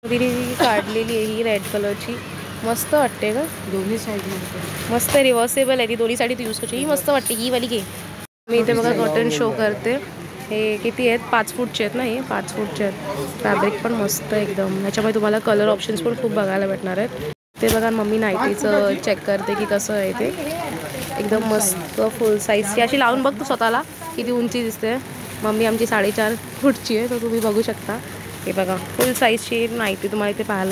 तिने काढलेली आहे ही रेड कलरची, मस्त वाटते का? दोन्ही साईड मस्त रिव्हर्सेबल आहे ती, दोन्ही साईड यूज करायची. ही मस्त वाटते ही वाली घे. मी इथे बघा कॉटन शो करते. हे किती आहेत? 5 फूटचे आहेत ना हे, 5 फूटचे आहेत. फॅब्रिक पण मस्त एकदम. ह्याच्यामध्ये तुम्हाला कलर ऑप्शन्स पण खूप बघायला भेटणार आहेत. ते बघा मम्मी नाईटीचं चेक करते की कसं आहे ते. एकदम मस्त फुल साईजची अशी लावून बघ तू स्वतःला किती उंची दिसते. मम्मी आमची 4.5 फूटची आहे, तर तुम्ही बघू शकता. हे बघा फुल साईजची नाईटी तुम्हाला इथे पाहायला.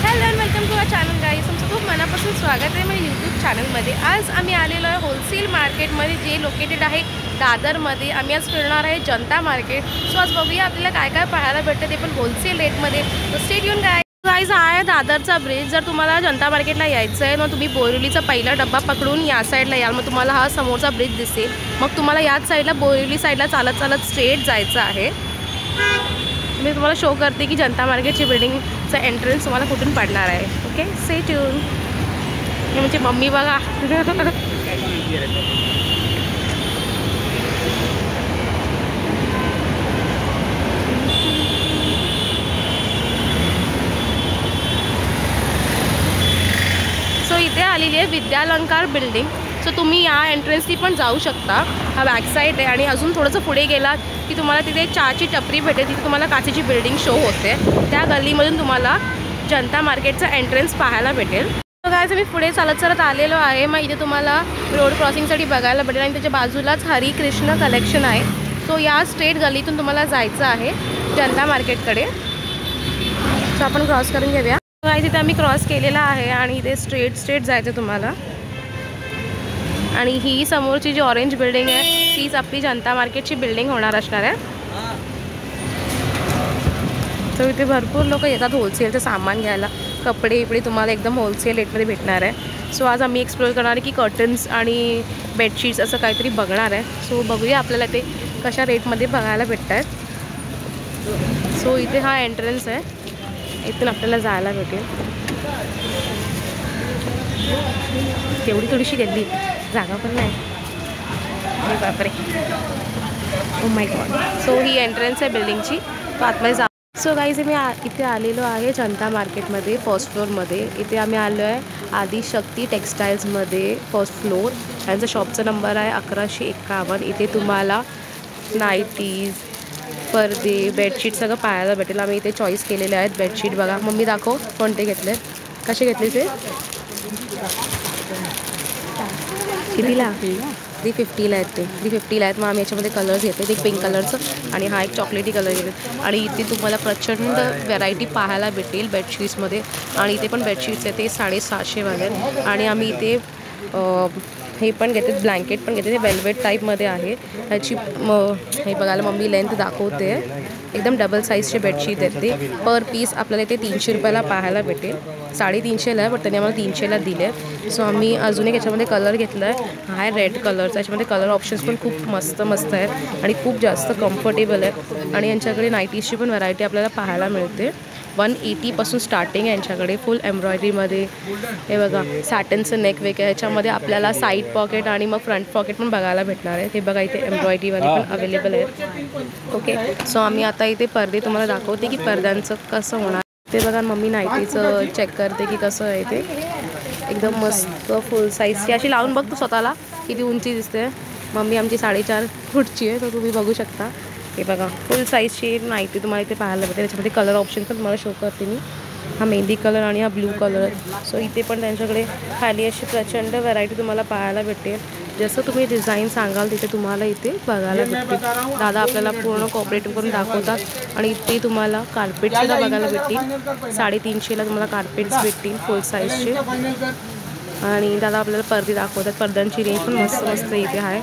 Hello and welcome to our channel guys. तुमचं खूप मनापासून स्वागत आहे माझ्या यूट्यूब चॅनलमध्ये. आज आम्ही आलेलो आहे होलसेल मार्केटमध्ये, जे लोकेटेड आहे दादरमध्ये. आम्ही आज फिरणार आहे जनता मार्केट. सो आज बघूया आपल्याला काय काय पाहायला भेटतं, ते पण होलसेल रेटमध्ये. तर स्टे ट्यून गाईज. हा आहे दादरचा ब्रिज. जर तुम्हाला जनता मार्केटला यायचं आहे मग तुम्ही बोरिवलीचा पहिला डब्बा पकडून या साईडला याल, मग तुम्हाला हा समोरचा ब्रिज दिसेल. मग तुम्हाला याच साईडला बोरिवली साईडला चालत चालत स्ट्रेट जायचं आहे. मी तुम्हाला शो करते की जनता मार्केटची बिल्डिंगचा एंट्रन्स तुम्हाला कुठून पडणार आहे. Okay, stay tune. हे म्हणजे मम्मी बघा. सो इथे आलेली आहे विद्यालंकार बिल्डिंग. सो तुम्ही या एंट्रन्सनी पण जाऊ शकता. हा बॅक साईड आहे आणि अजून थोडंसं पुढे गेलात की तुम्हाला तिथे चहाची टपरी भेटेल. तिथे तुम्हाला काचेची बिल्डिंग शो होते. त्या गल्लीमधून तुम्हाला जनता मार्केटचा एंट्रन्स पाहायला भेटेल. तर गाईज मी पुढे चालत चालत आलेलो आहे. मग इथे तुम्हाला रोड क्रॉसिंगसाठी बघायला भेटेल आणि त्याच्या बाजूलाच हरी कृष्ण कलेक्शन आहे. सो या स्ट्रेट गल्लीतून तुम्हाला जायचं आहे जनता मार्केटकडे. सो आपण क्रॉस करून घेऊया. गाईज इथे आम्ही क्रॉस केलेला आहे आणि इथे स्ट्रेट जायचं तुम्हाला. आणि ही समोरची जी ऑरेंज बिल्डिंग आहे तीच आपली जनता मार्केटची बिल्डिंग होणार असणार आहे. तर इथे भरपूर लोक येतात होलसेलचं सामान घ्यायला. कपडे इकडे तुम्हाला एकदम होलसेल रेटमध्ये भेटणार आहे. सो आज आम्ही एक्सप्लोर करणार आहे की कर्टन्स आणि बेडशीट्स असं काहीतरी बघणार आहे. सो बघूया आपल्याला ते कशा रेटमध्ये बघायला भेटत आहेत. सो इथे हा एंट्रन्स आहे, इथून आपल्याला जायला भेटेल. तेवढी थोडीशी गल्ली, जागा पण नाही. अरे बापरे, oh my God. So he entrance आहे बिल्डिंगची. तो आतमध्ये जा. सो गाईज मी इथे आलेलो आहे जनता मार्केटमध्ये फर्स्ट फ्लोअरमध्ये. इथे आम्ही आलो आहे आदिशक्ती टेक्स्टाईल्समध्ये फर्स्ट फ्लोअर. यांचा शॉपचा नंबर आहे 1151. इथे तुम्हाला नाईटीज, पडदे, बेडशीट सगळं पाहायला भेटेल. आम्ही इथे चॉईस केलेले आहेत बेडशीट. बघा मम्मी दाखव कोणते घेतले, कसे घेतले ते. कितीला? 350ला आहेत ते. 350ला आहेत. मग आम्ही याच्यामध्ये कलर्स घेतो. एक पिंक कलरचं आणि हा एक चॉकलेटी कलर घेतो. आणि इथे तुम्हाला प्रचंड व्हरायटी पाहायला भेटेल बेडशीट्समध्ये. आणि इथे पण बेडशीट्स आहे ते 750 वाले. आणि आम्ही इथे हे पण घेते, ब्लँकेट पण घेते. ते वेल्वेट टाईपमध्ये आहे. ह्याची हे बघायला मम्मी लेंथ दाखवते. एकदम डबल साईजचे बेडशीट आहेत ते. पर पीस आपल्याला इथे 300 रुपयाला पाहायला भेटेल. 350ला आहे, बट त्यांनी आम्हाला 300ला दिले. सो आम्ही अजून एक याच्यामध्ये कलर घेतला आहे. हा आहे रेड कलरचा. याच्यामध्ये कलर ऑप्शन्स पण खूप मस्त आहेत आणि खूप जास्त कम्फर्टेबल आहे. आणि यांच्याकडे नाईटीजची पण व्हरायटी आपल्याला पाहायला मिळते. 180पासून स्टार्टिंग आहे यांच्याकडे. फुल एम्ब्रॉयडरीमध्ये. हे बघा सॅटनचं नेक वेक आहे. ह्याच्यामध्ये आपल्याला साईड पॉकेट आणि मग फ्रंट पॉकेट पण बघायला भेटणार आहे. हे बघा इथे एम्ब्रॉयडरीवाले पण अवेलेबल आहेत. ओके, सो आम्ही आता इथे पडदे तुम्हाला दाखवते की पडद्यांचं कसं होणार ते. बघा मम्मी नाईटीचं चेक करते की कसं आहे ते. एकदम मस्त फुल साईजची अशी लावून बघ तू स्वतःला किती उंची दिसते. मम्मी आमची 4.5 फूटची आहे, तर तुम्ही बघू शकता. हे बघा फुल साईजची नाईटी तुम्हाला इथे पाहायला भेटेल. त्याच्यामध्ये कलर ऑप्शन पण तुम्हाला शो करते मी. हा मेहंदी कलर आणि हा ब्लू कलर. सो इथे पण त्यांच्याकडे खाली अशी प्रचंड व्हरायटी तुम्हाला पाहायला भेटेल. जसं तुम्ही डिझाईन सांगाल तिथे तुम्हाला इथे बघायला भेटतील. दादा आपल्याला पूर्ण कॉपरेटिव्ह करून दाखवतात. आणि इथे तुम्हाला कार्पेटसुद्धा बघायला भेटतील. 350ला तुम्हाला कार्पेट्स भेटतील फुल साईजचे. आणि दादा आपल्याला पडदे दाखवतात. पडद्यांची रेंज पण मस्त मस्त इथे आहे.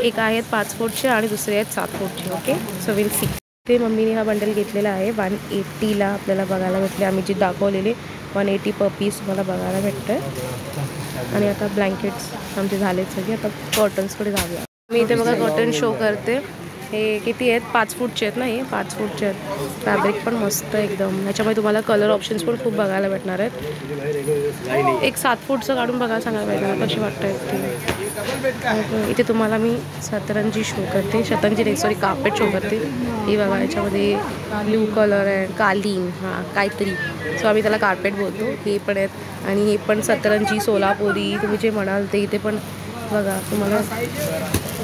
एक आहेत 5 फूटचे आणि दुसरे आहेत 7 फूटचे. Okay, so we'll see. ते मम्मीने हा बंडल घेतलेला आहे. 180ला आपल्याला बघायला भेटले. आम्ही जे दाखवलेले 180 पर पीस तुम्हाला बघायला भेटतं आहे. आणि आता ब्लँकेट्स आमचे झालेत सगळे. आता कॉटन्सकडे जाऊया. मी इथे बघा कॉटन शो करते. हे किती आहेत? 5 फूटचे आहेत ना, हे 5 फूटचे आहेत. फॅब्रिक पण मस्त एकदम. ह्याच्यामध्ये तुम्हाला कलर ऑप्शन्स पण खूप बघायला भेटणार आहेत. एक 7 फूटचं काढून बघायला सांगायला पाहिजे कशी वाटतंय ते. इथे तुम्हाला मी सतरंजी शो करते, कार्पेट शो करते. ही बघा, याच्यामध्ये ब्ल्यू कलर आहे, कालीन हां काहीतरी, सो आम्ही त्याला कार्पेट बोलतो. हे पण आहेत आणि हे पण सतरंजी सोलापुरी तुम्ही जे म्हणाल ते. इथे पण बघा तुम्हाला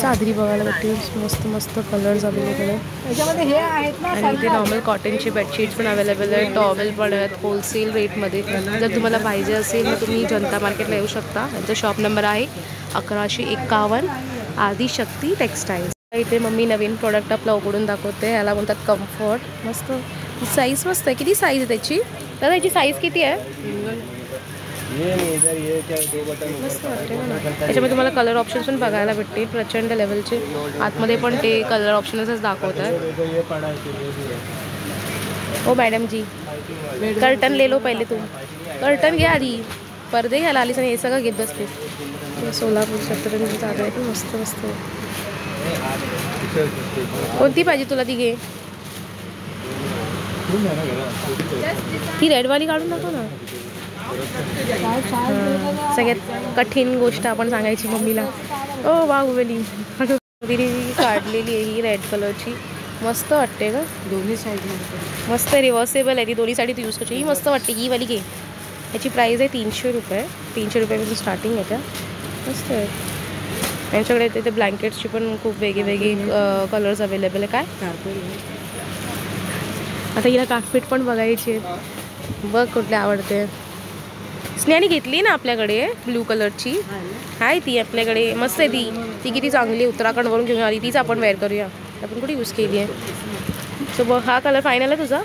चादरी बघायला भेटते, मस्त मस्त कलर्स अवेलेबल आहेत. आणि इथे नॉर्मल कॉटनचे बेडशीट्स पण अवेलेबल आहेत, टॉवेल पण आहेत होलसेल रेटमध्ये. जर तुम्हाला पाहिजे असेल तर तुम्ही जनता मार्केटला येऊ शकता. यांचा शॉप नंबर आहे 1151 आदिशक्ती टेक्सटाईल्स. इथे मम्मी नवीन प्रोडक्ट आपला उघडून दाखवते. ह्याला बोलतात कम्फर्ट. मस्त साईज मस्त आहे. किती साईज आहे त्याची? तर याची साईज किती आहे? मस्त वाटते ना. त्याच्यामध्ये तुम्हाला कलर ऑप्शन्स पण बघायला भेटते प्रचंड लेवलचे. आतमध्ये पण ते कलर ऑप्शन्सच दाखवतात. ओ मॅडम जी, कर्टन ले लो पहिले. तू कर्टन घ्या आधी, पडदे घ्यायला आलीस आणि हे सगळं घेत बसते. सोलापूर सतरंजी चादर आहे, मस्त मस्त. कोणती पाहिजे तुला? ती घे. ती रेडवाली काढून दाखव ना. सगळ्यात कठीण गोष्ट आपण सांगायची मम्मीला. ओ बाहुबली तिने काढलेली आहे ही रेड कलरची. मस्त वाटते का? दोन्ही साईड मस्त रिव्हर्सेबल आहे ती. दोन्ही साईड यूज करायची. ही मस्त वाटते. ही वाली घे. याची प्राईस आहे 300 रुपये. 300 रुपयापासून स्टार्टिंग आहे त्या. मस्त आहे. यांच्याकडे ते ब्लँकेट्सची पण खूप वेगळी कलर्स अवेलेबल आहे. काय आता हिला कार्पेट पण बघायची आहे. बघ कुठले आवडते. स्नेहाने घेतली ना आपल्याकडे ब्लू कलरची आहे ती आपल्याकडे. मस्त आहे ती. ती किती चांगली उत्तराखंडवरून घेऊन आली. तीच आपण वेअर करूया. आपण कुठे यूज केली आहे. सो बघ, हा कलर फायनल आहे तुझा.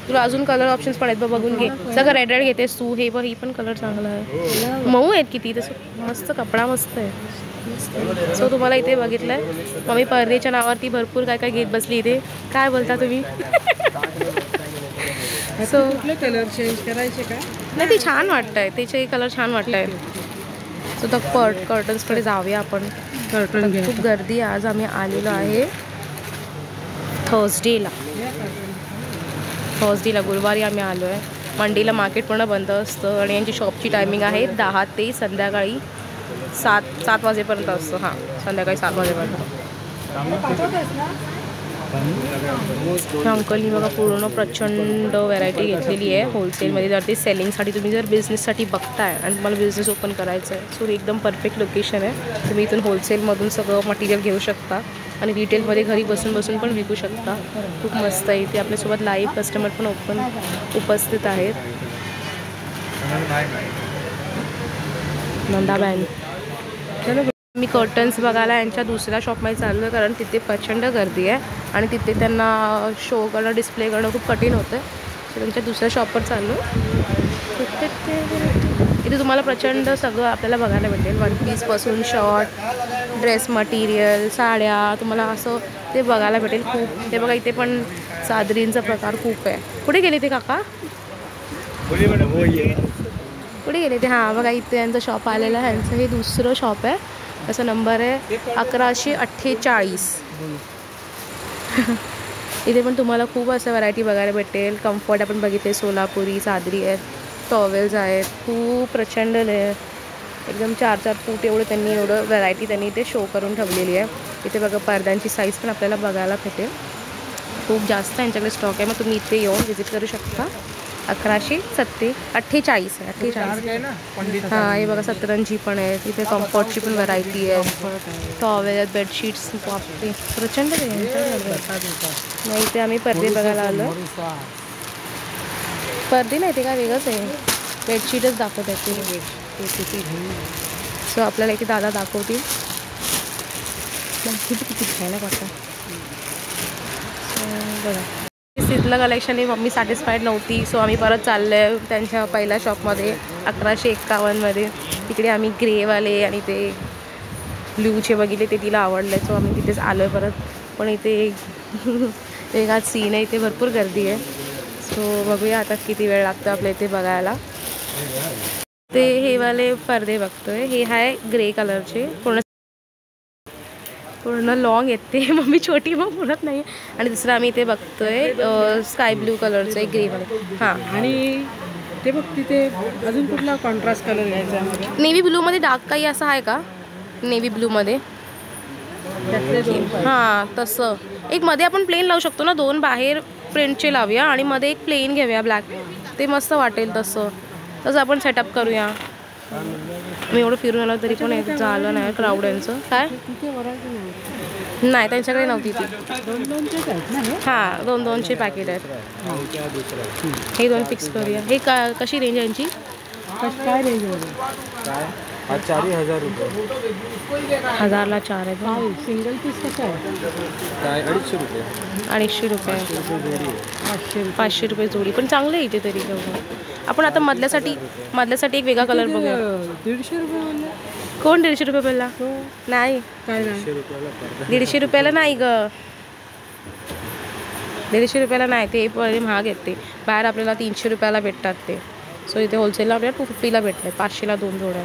तुला अजून कलर ऑप्शन्स पण आहेत बघ, बघून घे. सगळं रेड रेड घेतेस तू. हे बघ, ही पण कलर चांगला आहे. मऊ आहेत किती. तसं मस्त कपडा मस्त आहे. सो तुम्हाला इथे बघितलं आहे मम्मी पर्देच्या नावावरती भरपूर काय काय घेत बसली इथे. काय बोलता तुम्ही? सो कलर चेंज करायचे का? नाही, ते छान वाटत आहे. त्याचे कलर छान वाटत आहे. सो तर कर्टन्सकडे जाऊया आपण. खूप गर्दी. आज आम्ही आलेलो आहे थर्सडेला. गुरुवारी आम्ही आलो आहे. मंडेला मार्केट पूर्ण बंद असतं आणि यांची शॉपची टायमिंग आहे 10 ते संध्याकाळी 7 वाजेपर्यंत असतं. हां, संध्याकाळी 7 वाजेपर्यंत. अंकलनी बघा पूर्ण प्रचंड व्हरायटी घेतलेली आहे होलसेलमध्ये. जर ते सेलिंगसाठी तुम्ही जर बिझनेससाठी बघताय आणि तुम्हाला बिझनेस ओपन करायचा आहे, सो एकदम परफेक्ट लोकेशन आहे. तुम्ही इथून होलसेलमधून सगळं मटेरियल घेऊ शकता आणि रिटेलमध्ये घरी बसून पण विकू शकता. खूप मस्त आहे. इथे आपल्यासोबत लाईव्ह कस्टमर पण उपस्थित आहेत. नंदाबॅन मी कर्टन्स बघायला यांच्या दुसऱ्या शॉपमध्ये चाललो आहे, कारण तिथे प्रचंड गर्दी आहे आणि तिथे त्यांना शो करणं डिस्प्ले करणं खूप कठीण होतं. सो त्यांच्या दुसऱ्या शॉपवर चाललो. इथे तुम्हाला प्रचंड सगळं आपल्याला बघायला भेटेल. वन पीसपासून शॉर्ट ड्रेस मटेरियल, साड्या तुम्हाला असं ते बघायला भेटेल खूप. ते बघा इथे पण चादरींचा प्रकार खूप आहे. कुठे गेले ते काका? कुठे गेले ते? हां बघा, इथे यांचं शॉप आलेलं आहे. यांचं हे दुसरं शॉप आहे. त्याचा नंबर आहे 1148. इथे पण तुम्हाला खूप असं व्हरायटी बघायला भेटेल. कम्फर्ट आपण बघितले, सोलापुरी चादरी आहेत, टॉवेल्स आहेत. खूप प्रचंड एकदम 4-4 फूट एवढं त्यांनी व्हरायटी त्यांनी इथे शो करून ठेवलेली आहे. इथे बघा पडद्यांची साईज पण आपल्याला बघायला भेटेल. खूप जास्त यांच्याकडे स्टॉक आहे. मग तुम्ही इथे येऊन व्हिजिट करू शकता. 1148 आहे. 48. हां, हे बघा सतरंजी पण आहे. इथे कम्फर्टची पण व्हरायटी आहे. टॉवेल, बेडशीट्स बापरे प्रचंड नाही. इथे आम्ही पडदे बघायला आलो. पडदे नाही, ते काय वेगळंच आहे. बेडशीटच दाखवत आहेत ते. सो आपल्याला इथे दादा दाखवतील. किती घ्यायला वाटतं. बघा तिथलं कलेक्शन ही मम्मी सॅटिस्फाईड नव्हती. सो आम्ही परत चाललो आहे त्यांच्या पहिल्या शॉपमध्ये 1151मध्ये. तिकडे आम्ही ग्रेवाले आणि ते ब्ल्यूचे बघितले, ते तिला आवडले. सो आम्ही तिथेच आलो आहे परत. पण इथे वेगळाच सीन आहे. इथे भरपूर गर्दी आहे. सो बघूया आता किती वेळ लागतो आपल्या इथे बघायला. ते हे वाले पडदे बघतोय. हे आहे ग्रे कलरचे पूर्ण. पूर्ण लॉंग येते मम्मी छोटी मग बोलत नाही. आणि दुसरं आम्ही इथे बघतोय स्काय ब्लू कलरचं एक ग्रेमध्ये. हां आणि ते बघ तिथे अजून कुठला कॉन्ट्रास्ट कलर घ्यायचा आहे? नेव्ही ब्लूमध्ये डार्क काही असं आहे का? नेव्ही ब्लूमध्ये हां तसं एक मध्ये आपण प्लेन लावू शकतो ना. 2 बाहेर प्रिंटचे लावूया आणि मध्ये एक प्लेन घेऊया ब्लॅक. ते मस्त वाटेल तसं आपण सेटअप करूया. मी एवढं फिरून आलो तरी पण एक झालं नाही क्राऊड यांचं. काय नाही त्यांच्याकडे नव्हती ती. 2-2चे आहेत ना हे? हां 2-2चे पॅकेट आहेत. हे 2 फिक्स करूया. हे कशी रेंज आहे यांची? काय रेंजमध्ये? 4,000 रुपये. 1000ला 4 आहे. सिंगल पीस कसं आहे? 250 रुपये. 250 रुपये. 500 रुपये जोडी. पण चांगलं आहे इथे तरी. आपण आता मधल्यासाठी एक वेगळा कलर बघूया. 150 रुपये. कोण 150 रुपये पहिला? नाही काय नाही 150 रुपयाला नाही ग. 150 रुपयाला नाही ते महाग आहेत. ते बाहेर आपल्याला 300 रुपयाला भेटतात ते. सो इथे होलसेलला आपल्याला 250ला भेटतात. 500ला 2 जोड्या.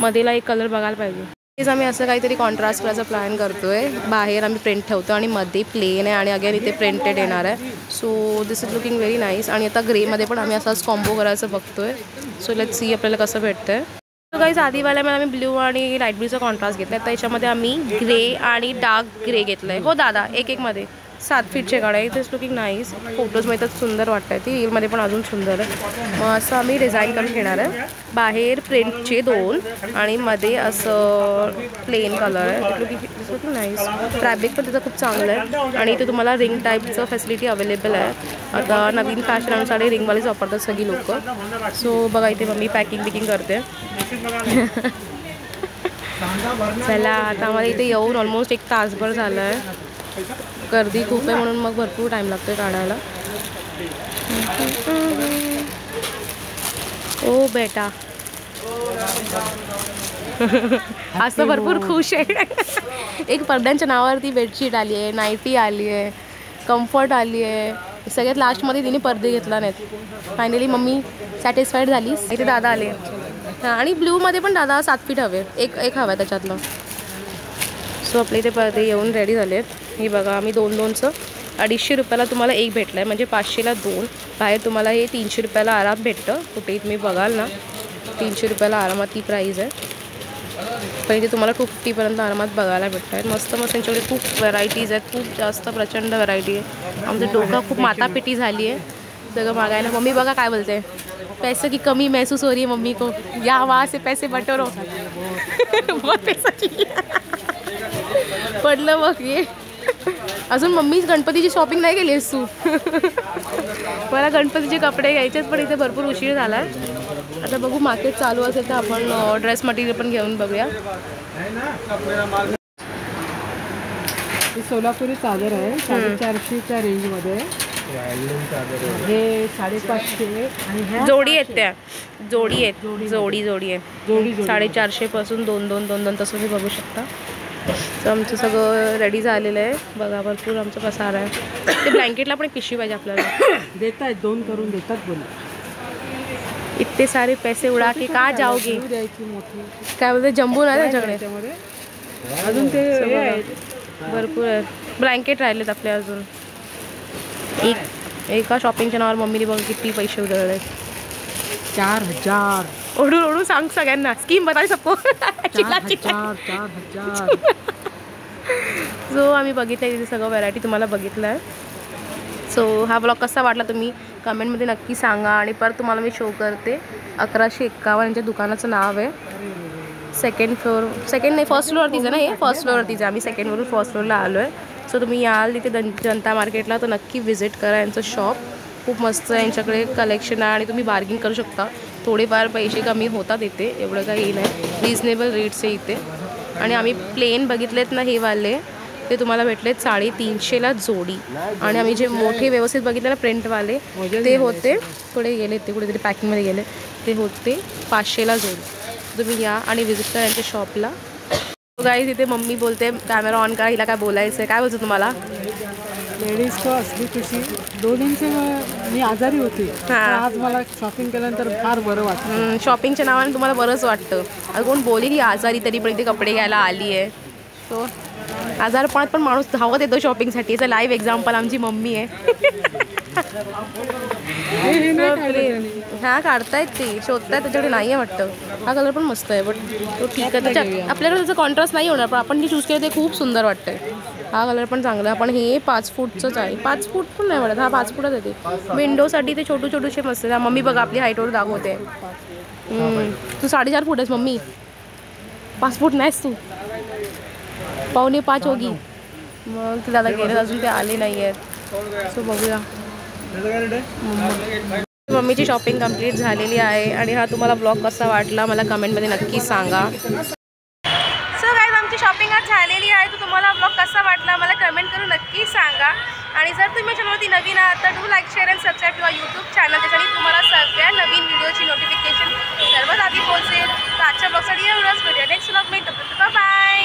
मध्येला एक कलर बघायला पाहिजे. तेच आम्ही असं काहीतरी कॉन्ट्रास्ट करायचा प्लॅन करतोय. बाहेर आम्ही प्रिंट ठेवतो आणि मध्ये प्लेन आहे आणि अगेन इथे प्रिंटेड येणार आहे. So this is looking very nice. आणि आता ग्रेमध्ये पण आम्ही असाच कॉम्बो करायचं बघतोय. सो लेट्स सी आपल्याला कसं भेटतंय. सो गाईज आधीवाल्यामध्ये आम्ही ब्ल्यू आणि लाईट ब्ल्यूचा कॉन्ट्रास्ट घेतला आहे. त्याच्यामध्ये आम्ही ग्रे आणि डार्क ग्रे घेतलं आहे. हो दादा एक मध्ये 7 फीटचे गाड्या आहे. इथेच लुकिंग नाईस. फोटोजमध्ये तर सुंदर वाटत आहे. ती रीलमध्ये पण अजून सुंदर आहे. मग असं आम्ही डिझाईन करून घेणार आहे. बाहेर प्रिंटचे 2 आणि मध्ये असं प्लेन कलर आहे. Looking nice. फॅब्रिक पण तिथं खूप चांगलं आहे. आणि इथे तुम्हाला रिंग टाईपचं फॅसिलिटी अवेलेबल आहे. आता नवीन फॅशन अनुसार रिंगवालीच वापरतात सगळी लोक. सो बघा इथे मम्मी पॅकिंग करते. चला आता आम्हाला इथे येऊन ऑलमोस्ट 1 तासभर झालं आहे. गर्दी खूप आहे म्हणून मग भरपूर टाईम लागतो काढायला. ओ बेटा आज तर भरपूर खुश आहे. एक पडद्यांच्या नावावरती बेडशीट आली आहे, नाईटी आली आहे, कम्फर्ट आली आहे. सगळ्यात लास्टमध्ये तिने पडदे घेतला नाहीत. फायनली मम्मी सॅटिस्फाईड झाली. इथे दादा आले. हां आणि ब्ल्यूमध्ये पण दादा 7 फीट हवे. एक हवं आहे त्याच्यातलं. सो आपले इथे पडदे येऊन रेडी झाले आहेत. हे बघा आम्ही 2-2चं 250 रुपयाला तुम्हाला एक भेटलं आहे. म्हणजे 500ला 2. बाहेर तुम्हाला हे 300 रुपयाला आराम भेटतं. कुठेही तुम्ही बघाल ना 300 रुपयाला आरामात ती प्राईज आहे. पण इथे तुम्हाला 250पर्यंत आरामात बघायला भेटत आहेत. मस्त त्यांच्याकडे खूप व्हरायटीज आहेत. खूप जास्त प्रचंड व्हरायटी आहे. आमचं डोकं खूप मातापिटी झाली आहे सगळं मागायला. मम्मी बघा काय बोलते. पैसे की कमी महसूस हो रही है मम्मी को. या वहाँ से पैसे बटोरो. बहुत पैसा चाहिए पडलं मग ये. अजून मम्मी गणपतीची शॉपिंग नाही केली आहेस तू. मला गणपतीचे कपडे घ्यायचेत पण इथे भरपूर उशीर झाला आहे. आता बघू मार्केट चालू असेल तर आपण ड्रेस मटेरियल पण घेऊन बघूया. ही सोलापुरी चादर आहे 450च्या रेंजमध्ये. हे 550 आणि जोडी आहेत त्या. जोडी आहेत. जोडी आहे. 450 पासून 2-2 तसं तुम्ही बघू शकता. तर आमचं सगळं रेडी झालेलं आहे. बघा भरपूर आमचं पसार आहे. ते ब्लँकेटला पण एक पिशवी पाहिजे आपल्याला. देत आहेत 2 करून देतात बोल. इतने सारे पैसे उडा के कहाँ जाओगे. काय बोलते जम्बू नाही त्याच्याकडे. अजून ते भरपूर आहेत. ब्लँकेट राहिलेत आपले अजून. एका शॉपिंगच्या नावावर मम्मीने बघ किती पैसे उधळले. 4,000. ओढून सांग सगळ्यांना. स्कीम बताई सबको. 4,000. जो आम्ही बघितलं तिथे सगळं व्हरायटी तुम्हाला बघितलं आहे. सो हा ब्लॉग कसा वाटला तुम्ही कमेंटमध्ये नक्की सांगा. आणि परत तुम्हाला मी शो करते. 1151 यांच्या दुकानाचं नाव आहे. फर्स्ट फ्लोअरतीच आहे ना. हे फर्स्ट फ्लोअरतीच आहे. आम्ही सेकंडवरून फर्स्ट फ्लोअरला आलो आहे. सो तुम्ही याल तिथे जनता मार्केटला तर नक्की व्हिजिट करा. यांचं शॉप खूप मस्त आहे. यांच्याकडे कलेक्शन आहे आणि तुम्ही बार्गिंग करू शकता. थोडेफार पैसे कमी होतात इथे. एवढं काही नाही. रिजनेबल रेट्स आहे इथे. आणि आम्ही प्लेन बघितलेत ना हे वाले ते तुम्हाला भेटलेत 350ला जोडी. आणि आम्ही जे मोठे व्यवस्थित बघितले ना प्रिंटवाले ते होते थोडे गेले. ते कुठेतरी पॅकिंगमध्ये गेले. ते होते 500ला जोडी. तुम्ही या आणि व्हिजिट करा यांच्या शॉपला. गाईज इथे मम्मी बोलते कॅमेरा ऑन करा. हिला काय बोलायचं आहे. काय बोलतो तुम्हाला. लेडीज तो असली कशी 2 इंच मी आजारी होते. आज मला शॉपिंग केल्यानंतर फार बरं वाटतं. शॉपिंगच्या नावाने तुम्हाला बरंच वाटतं. कोण बोलेल की आजारी तरी पण इथे कपडे घ्यायला आली आहे. तो आजारपणात पण माणूस धावत येतो शॉपिंगसाठी. याचं लाईव्ह एक्झाम्पल आमची मम्मी आहे. हा काढतायत ते शोधतायत त्याच्याकडे नाही आहे वाटतं. हा कलर पण मस्त आहे बट तो ठीक आहे. त्याच्यात आपल्याकडे त्याचं कॉन्ट्रास्ट नाही होणार पण आपण जे चूज केलं ते खूप सुंदर वाटतंय. हा कलर पण चांगला आहे. पण हे 5 फूटचंच आहे. 5 फूट पण नाही वाटत. हा 5 फूटच येते. विंडोसाठी ते छोटूशे मस्त आहे. मम्मी बघा आपली हाईटवर दाखवते. तू 4.5 फूट आहेस मम्मी. 5 फूट नाहीस तू. 4.25 होगी. मग तिला आता गेलं अजून ते आले नाही आहेत. सो बघूया. मम्मीची शॉपिंग कंप्लीट झालेली आहे आणि हा तुम्हाला ब्लॉग कसा वाटला मला कमेंटमध्ये नक्की सांगा. सो गाईज आमची शॉपिंग आज झालेली आहे. तर तुम्हाला ब्लॉग कसा वाटला मला कमेंट करून नक्की सांगा. आणि जर तुम्ही चॅनलवरती नवीन आहात तर do like share and subscribe किंवा यूट्यूब चॅनल त्याच्याने तुम्हाला सगळ्या नवीन व्हिडिओची नोटिफिकेशन सर्वात आधी पोहोचेल. तर आजच्या ब्लॉगसाठी एवढंच. भेटूया नेक्स्ट ब्लॉग. बाय.